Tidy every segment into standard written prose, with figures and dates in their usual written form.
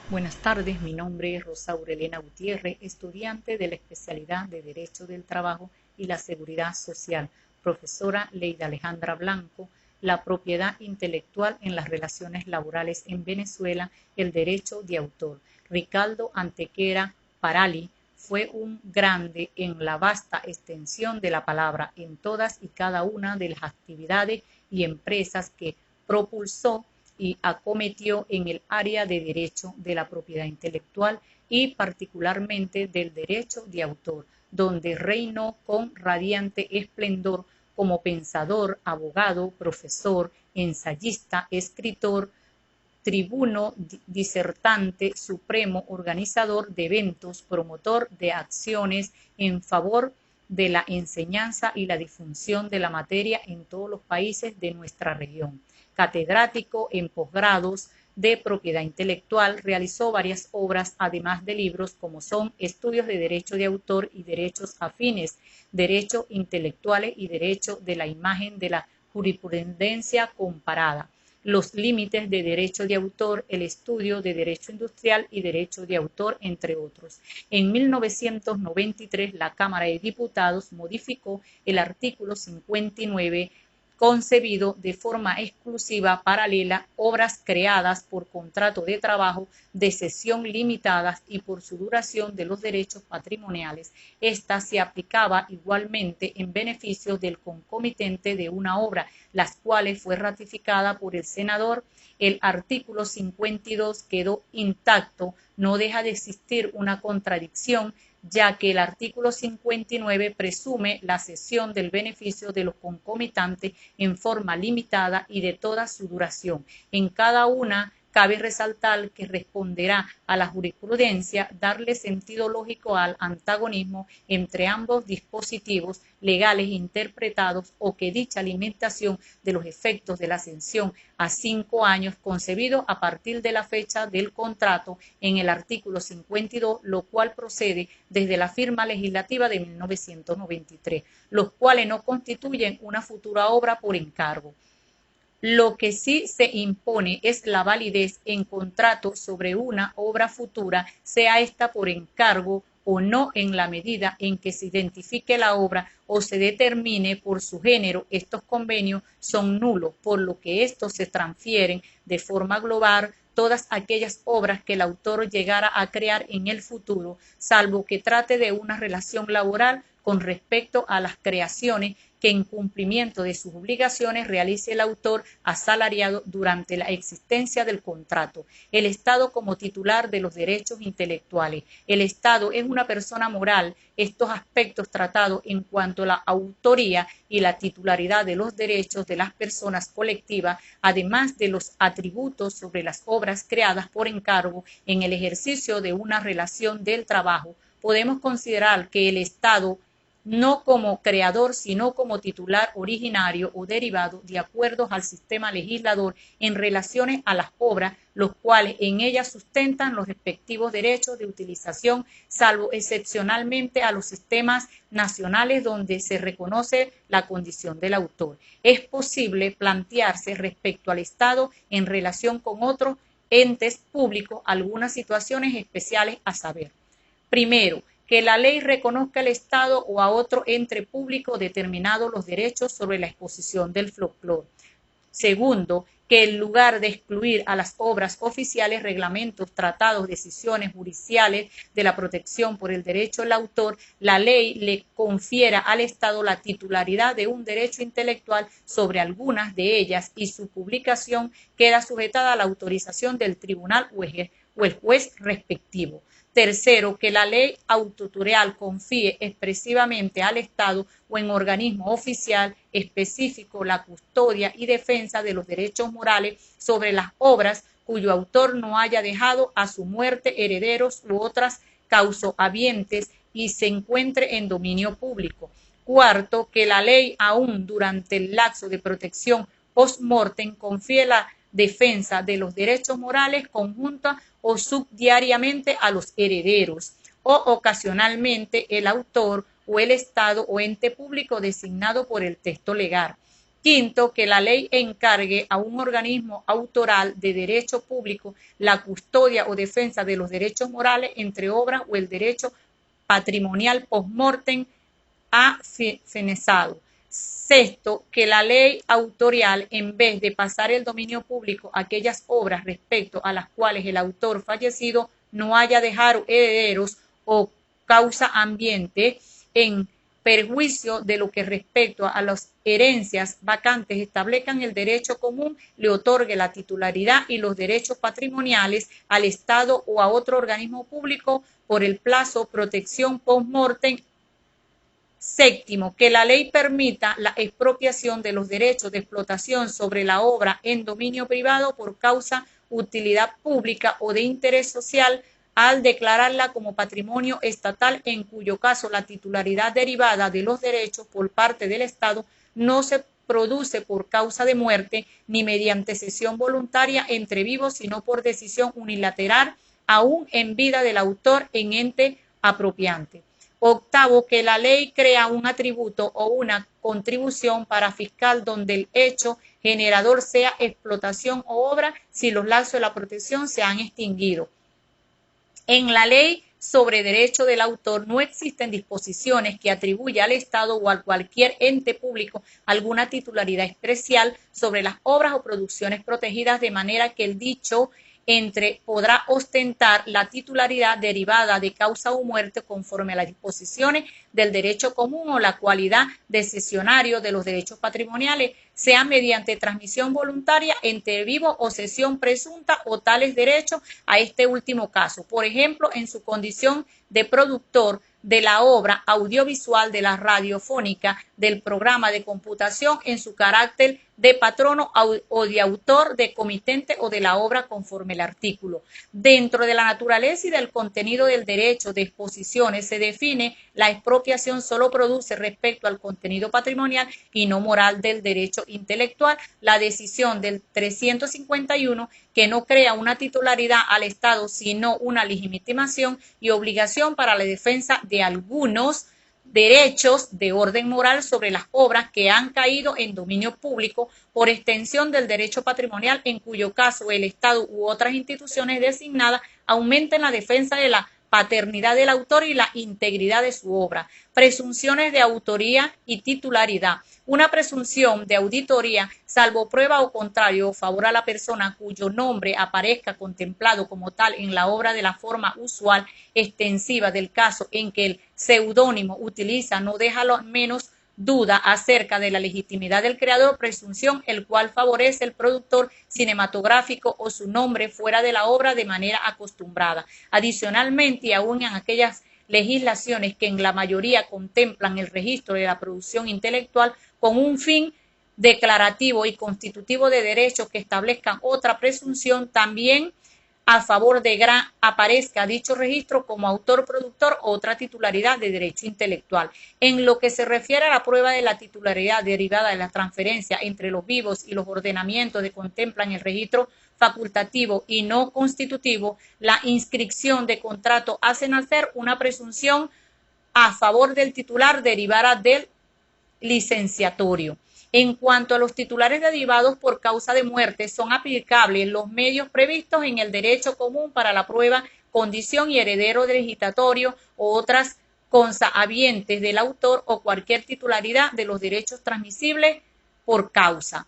Buenas tardes, mi nombre es Rosa Aurelena Gutiérrez, estudiante de la especialidad de Derecho del Trabajo y la Seguridad Social, profesora Leida Alejandra Blanco, la propiedad intelectual en las relaciones laborales en Venezuela, el derecho de autor. Ricardo Antequera Parali fue un grande en la vasta extensión de la palabra en todas y cada una de las actividades y empresas que propulsó y acometió en el área de derecho de la propiedad intelectual y particularmente del derecho de autor, donde reinó con radiante esplendor como pensador, abogado, profesor, ensayista, escritor, tribuno, disertante, supremo, organizador de eventos, promotor de acciones en favor de la enseñanza y la difusión de la materia en todos los países de nuestra región. Catedrático en posgrados de propiedad intelectual, realizó varias obras, además de libros como son Estudios de Derecho de Autor y Derechos Afines, Derechos Intelectuales y Derecho de la Imagen de la Jurisprudencia Comparada, los límites de derecho de autor, el estudio de derecho industrial y derecho de autor, entre otros. En 1993, la Cámara de Diputados modificó el artículo 59, concebido de forma exclusiva paralela obras creadas por contrato de trabajo de cesión limitadas y por su duración de los derechos patrimoniales. Esta se aplicaba igualmente en beneficio del concomitente de una obra, las cuales fue ratificada por el senador. El artículo 52 quedó intacto, no deja de existir una contradicción, ya que el artículo 59 presume la cesión del beneficio de los concomitantes en forma limitada y de toda su duración. En cada una cabe resaltar que responderá a la jurisprudencia darle sentido lógico al antagonismo entre ambos dispositivos legales interpretados o que dicha limitación de los efectos de la cesión a 5 años concebido a partir de la fecha del contrato en el artículo 52, lo cual procede desde la firma legislativa de 1993, los cuales no constituyen una futura obra por encargo. Lo que sí se impone es la validez en contrato sobre una obra futura, sea esta por encargo o no, en la medida en que se identifique la obra o se determine por su género. Estos convenios son nulos, por lo que estos se transfieren de forma global todas aquellas obras que el autor llegara a crear en el futuro, salvo que trate de una relación laboral con respecto a las creaciones que en cumplimiento de sus obligaciones realice el autor asalariado durante la existencia del contrato. El Estado como titular de los derechos intelectuales. El Estado es una persona moral. Estos aspectos tratados en cuanto a la autoría y la titularidad de los derechos de las personas colectivas, además de los atributos sobre las obras creadas por encargo en el ejercicio de una relación del trabajo, podemos considerar que el Estado no como creador, sino como titular originario o derivado de acuerdos al sistema legislador en relaciones a las obras, los cuales en ellas sustentan los respectivos derechos de utilización, salvo excepcionalmente a los sistemas nacionales donde se reconoce la condición del autor. Es posible plantearse respecto al Estado en relación con otros entes públicos algunas situaciones especiales a saber. Primero, que la ley reconozca al Estado o a otro ente público determinado los derechos sobre la exposición del folclore. Segundo, que en lugar de excluir a las obras oficiales, reglamentos, tratados, decisiones judiciales de la protección por el derecho del autor, la ley le confiera al Estado la titularidad de un derecho intelectual sobre algunas de ellas y su publicación queda sujetada a la autorización del tribunal o el juez respectivo. Tercero, que la ley aututorial confíe expresivamente al Estado o en organismo oficial específico la custodia y defensa de los derechos morales sobre las obras cuyo autor no haya dejado a su muerte herederos u otras causohabientes y se encuentre en dominio público. Cuarto, que la ley aún durante el lapso de protección post-mortem confíe la defensa de los derechos morales conjunta o subdiariamente a los herederos o ocasionalmente el autor o el Estado o ente público designado por el texto legal. Quinto, que la ley encargue a un organismo autoral de derecho público la custodia o defensa de los derechos morales entre obras o el derecho patrimonial post-mortem afenesado. Sexto, que la ley autorial, en vez de pasar el dominio público a aquellas obras respecto a las cuales el autor fallecido no haya dejado herederos o causa ambiente, en perjuicio de lo que respecto a las herencias vacantes establezcan el derecho común, le otorgue la titularidad y los derechos patrimoniales al Estado o a otro organismo público por el plazo protección post-mortem. Séptimo, que la ley permita la expropiación de los derechos de explotación sobre la obra en dominio privado por causa, utilidad pública o de interés social al declararla como patrimonio estatal, en cuyo caso la titularidad derivada de los derechos por parte del Estado no se produce por causa de muerte ni mediante cesión voluntaria entre vivos, sino por decisión unilateral, aún en vida del autor en ente apropiante. Octavo, que la ley crea un atributo o una contribución para fiscal donde el hecho generador sea explotación o obra si los lazos de la protección se han extinguido. En la ley sobre derecho del autor no existen disposiciones que atribuya al Estado o a cualquier ente público alguna titularidad especial sobre las obras o producciones protegidas, de manera que el dicho ente podrá ostentar la titularidad derivada de causa o muerte conforme a las disposiciones del derecho común o la cualidad de cesionario de los derechos patrimoniales, sea mediante transmisión voluntaria entre vivo o cesión presunta o tales derechos a este último caso. Por ejemplo, en su condición de productor de la obra audiovisual, de la radiofónica, del programa de computación, en su carácter de patrono o de autor, de comitente o de la obra conforme el artículo. Dentro de la naturaleza y del contenido del derecho de exposiciones se define la expropiación solo produce respecto al contenido patrimonial y no moral del derecho intelectual. La decisión del 351 que no crea una titularidad al Estado sino una legitimación y obligación para la defensa de algunos derechos de orden moral sobre las obras que han caído en dominio público por extensión del derecho patrimonial, en cuyo caso el Estado u otras instituciones designadas aumenten la defensa de la paternidad del autor y la integridad de su obra. Presunciones de autoría y titularidad. Una presunción de auditoría, salvo prueba o contrario, favor a la persona cuyo nombre aparezca contemplado como tal en la obra de la forma usual extensiva del caso en que el seudónimo utiliza, no deja lo menos duda acerca de la legitimidad del creador, presunción el cual favorece el productor cinematográfico o su nombre fuera de la obra de manera acostumbrada. Adicionalmente, y aún en aquellas legislaciones que en la mayoría contemplan el registro de la producción intelectual con un fin declarativo y constitutivo de derechos que establezcan otra presunción, también a favor de aparezca dicho registro como autor productor o otra titularidad de derecho intelectual. En lo que se refiere a la prueba de la titularidad derivada de la transferencia entre los vivos y los ordenamientos que contemplan el registro facultativo y no constitutivo, la inscripción de contrato hace nacer una presunción a favor del titular derivada del licenciatorio. En cuanto a los titulares derivados por causa de muerte, son aplicables los medios previstos en el derecho común para la prueba, condición y heredero legitatorio o otras consahabientes del autor o cualquier titularidad de los derechos transmisibles por causa.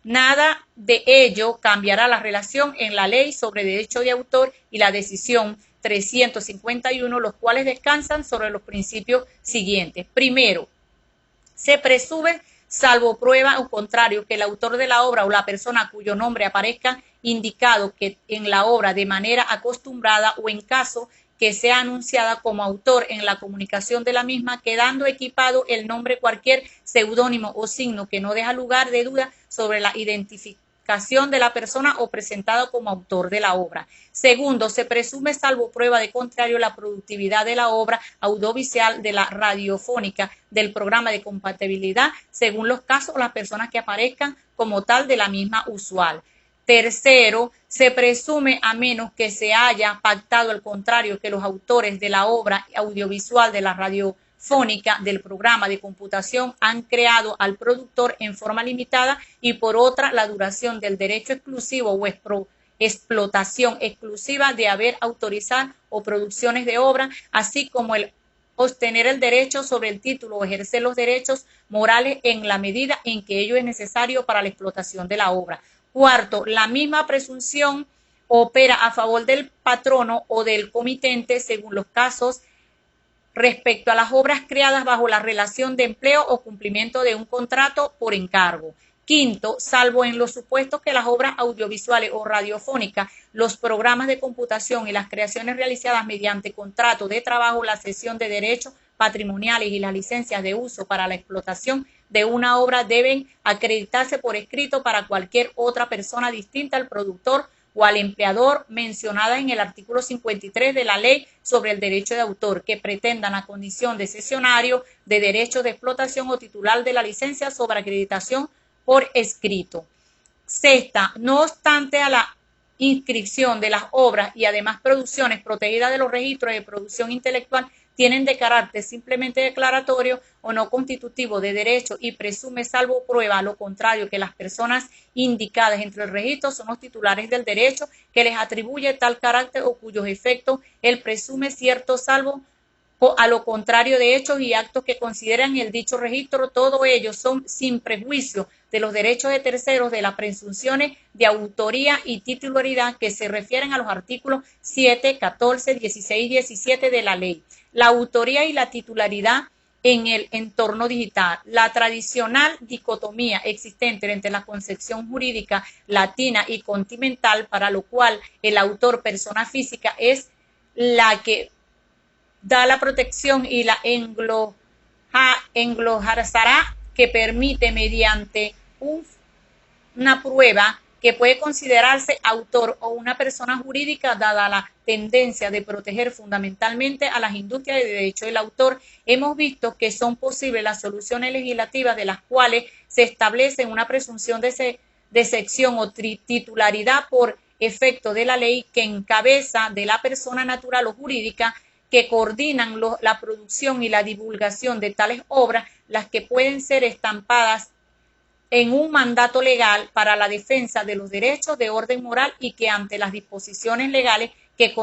Nada de ello cambiará la relación en la ley sobre derecho de autor y la decisión 351, los cuales descansan sobre los principios siguientes. Primero, se presume, salvo prueba o contrario, que el autor de la obra o la persona cuyo nombre aparezca indicado que en la obra de manera acostumbrada o en caso que sea anunciada como autor en la comunicación de la misma, quedando equipado el nombre cualquier seudónimo o signo que no deja lugar de duda sobre la identificación de la persona o presentado como autor de la obra. Segundo, se presume, salvo prueba de contrario, la productividad de la obra audiovisual, de la radiofónica, del programa de compatibilidad, según los casos o las personas que aparezcan como tal de la misma usual. Tercero, se presume, a menos que se haya pactado el contrario, que los autores de la obra audiovisual, de la radiofónica, radiofónica del programa de computación han creado al productor en forma limitada y por otra la duración del derecho exclusivo o explotación exclusiva de haber autorizar o producciones de obra, así como el obtener el derecho sobre el título o ejercer los derechos morales en la medida en que ello es necesario para la explotación de la obra. Cuarto, la misma presunción opera a favor del patrono o del comitente según los casos respecto a las obras creadas bajo la relación de empleo o cumplimiento de un contrato por encargo. Quinto, salvo en los supuestos que las obras audiovisuales o radiofónicas, los programas de computación y las creaciones realizadas mediante contrato de trabajo, la cesión de derechos patrimoniales y las licencias de uso para la explotación de una obra deben acreditarse por escrito para cualquier otra persona distinta al productor o al empleador mencionada en el artículo 53 de la Ley sobre el Derecho de Autor, que pretendan la condición de cesionario de derecho de explotación o titular de la licencia sobre acreditación por escrito. Sexta, no obstante a la inscripción de las obras y además producciones protegidas de los registros de producción intelectual tienen de carácter simplemente declaratorio o no constitutivo de derecho y presume salvo prueba lo contrario que las personas indicadas entre el registro son los titulares del derecho que les atribuye tal carácter o cuyos efectos él presume cierto salvo a lo contrario de hechos y actos que consideran el dicho registro, todos ellos son sin prejuicio de los derechos de terceros de las presunciones de autoría y titularidad que se refieren a los artículos 7, 14, 16 y 17 de la ley. La autoría y la titularidad en el entorno digital. La tradicional dicotomía existente entre la concepción jurídica latina y continental, para lo cual el autor persona física es la que da la protección y la englosará que permite mediante una prueba que puede considerarse autor o una persona jurídica dada la tendencia de proteger fundamentalmente a las industrias de derecho del autor. Hemos visto que son posibles las soluciones legislativas de las cuales se establece una presunción de sección o titularidad por efecto de la ley que encabeza de la persona natural o jurídica que coordinan la producción y la divulgación de tales obras, las que pueden ser estampadas en un mandato legal para la defensa de los derechos de orden moral y que ante las disposiciones legales que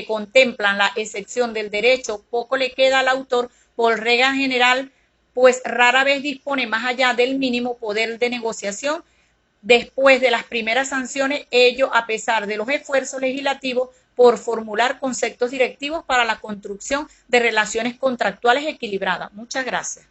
contemplan la excepción del derecho, poco le queda al autor por regla general, pues rara vez dispone más allá del mínimo poder de negociación. Después de las primeras sanciones, ello a pesar de los esfuerzos legislativos por formular conceptos directivos para la construcción de relaciones contractuales equilibradas. Muchas gracias.